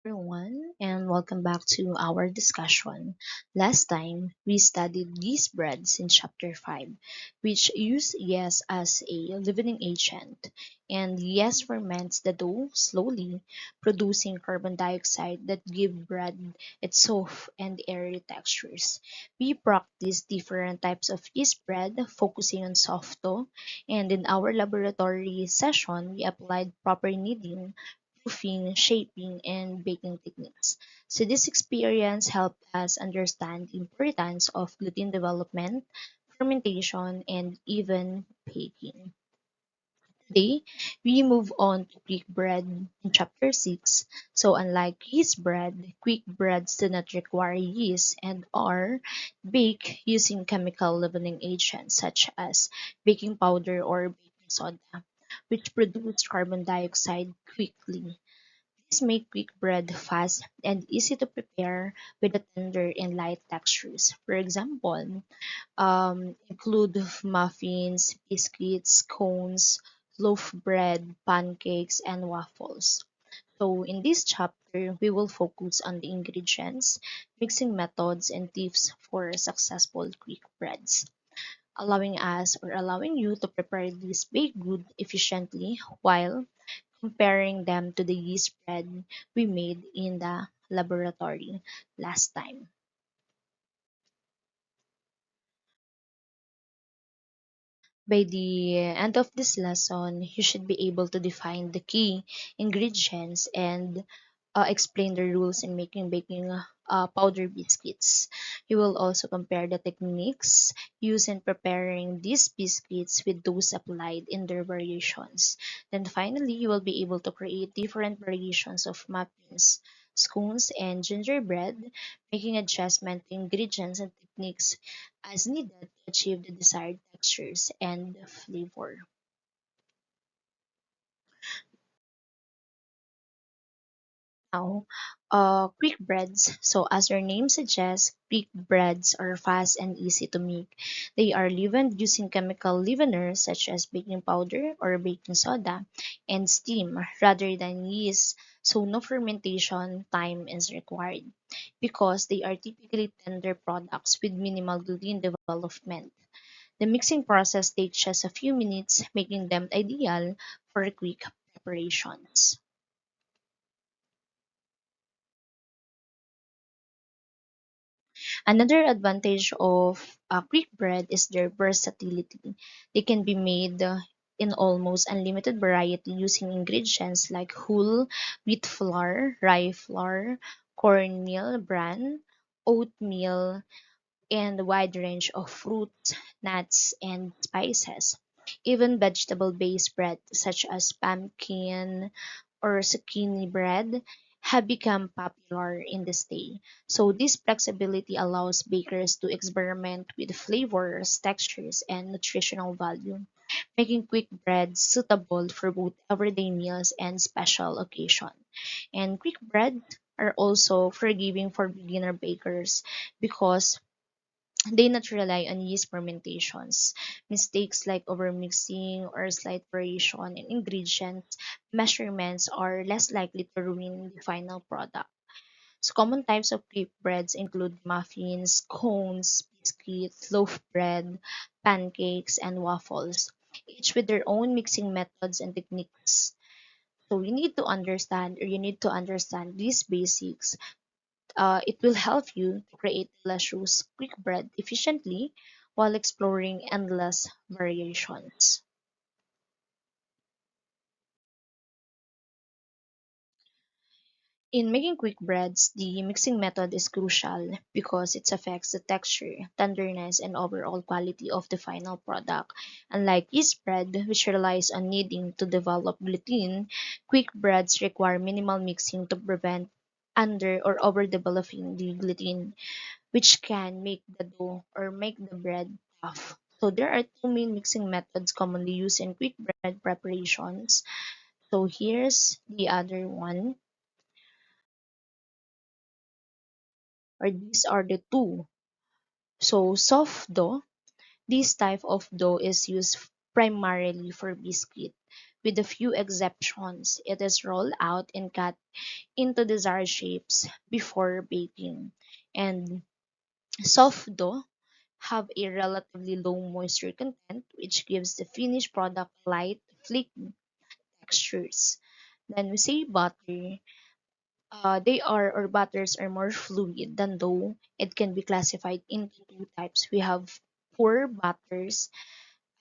Everyone, and welcome back to our discussion. Last time, we studied yeast breads in chapter 5, which use yeast as a leavening agent, and yeast ferments the dough slowly, producing carbon dioxide that give bread its soft and airy textures. We practiced different types of yeast bread, focusing on soft dough, and in our laboratory session, we applied proper kneading, proofing, shaping, and baking techniques. So this experience helped us understand the importance of gluten development, fermentation, and even baking. Today, we move on to quick bread in chapter 6. So unlike yeast bread, quick breads do not require yeast and are baked using chemical leavening agents such as baking powder or baking soda, which produce carbon dioxide quickly. These make quick bread fast and easy to prepare with a tender and light textures. For example, include muffins, biscuits, cones, loaf bread, pancakes, and waffles. So in this chapter, we will focus on the ingredients, mixing methods, and tips for successful quick breads, allowing you to prepare this baked good efficiently while comparing them to the yeast bread we made in the laboratory last time. By the end of this lesson, you should be able to define the key ingredients and explain the rules in making baking powder biscuits. You will also compare the techniques used in preparing these biscuits with those applied in their variations. Then finally, you will be able to create different variations of muffins, scones, and gingerbread, making adjustment to ingredients and techniques as needed to achieve the desired textures and flavor. Now, quick breads. So, as their name suggests, quick breads are fast and easy to make. They are leavened using chemical leaveners such as baking powder or baking soda and steam rather than yeast. So, no fermentation time is required because they are typically tender products with minimal gluten development. The mixing process takes just a few minutes, making them ideal for quick preparations. Another advantage of quick bread is their versatility. They can be made in almost unlimited variety using ingredients like whole wheat flour, rye flour, cornmeal bran, oatmeal, and a wide range of fruits, nuts, and spices. Even vegetable based bread, such as pumpkin or zucchini bread, have become popular in this day. So, this flexibility allows bakers to experiment with flavors, textures, and nutritional value, making quick bread suitable for both everyday meals and special occasions. And quick bread are also forgiving for beginner bakers because they not rely on yeast fermentations. Mistakes like overmixing or slight variation in ingredients measurements are less likely to ruin the final product. So common types of quick breads include muffins, cones, biscuits, loaf bread, pancakes, and waffles, each with their own mixing methods and techniques. So you need to understand these basics. It will help you to create delicious quick bread efficiently while exploring endless variations. In making quick breads, the mixing method is crucial because it affects the texture, tenderness, and overall quality of the final product. Unlike yeast bread, which relies on kneading to develop gluten, quick breads require minimal mixing to prevent under or over developing the gluten, which can make the dough or make the bread tough. So there are two main mixing methods commonly used in quick bread preparations. So here's the other one, or these are the two. So soft dough, this type of dough is used primarily for biscuit, With a few exceptions, it is rolled out and cut into desired shapes before baking. And soft dough have a relatively low moisture content, which gives the finished product light, flaky textures. Then we say butter. They are or butters are more fluid than dough. It can be classified into two types. We have pour butters,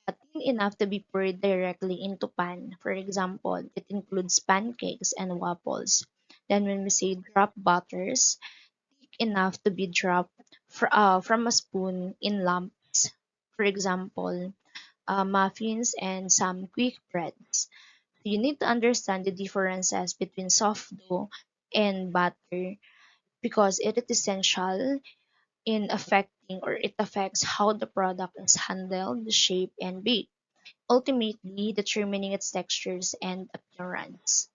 thin enough to be poured directly into pan. For example, it includes pancakes and waffles. Then when we say drop butters, thick enough to be dropped from a spoon in lumps. For example, muffins and some quick breads. You need to understand the differences between soft dough and butter because it is essential in affecting or it affects how the product is handled, shaped, and baked, ultimately determining its textures and appearance.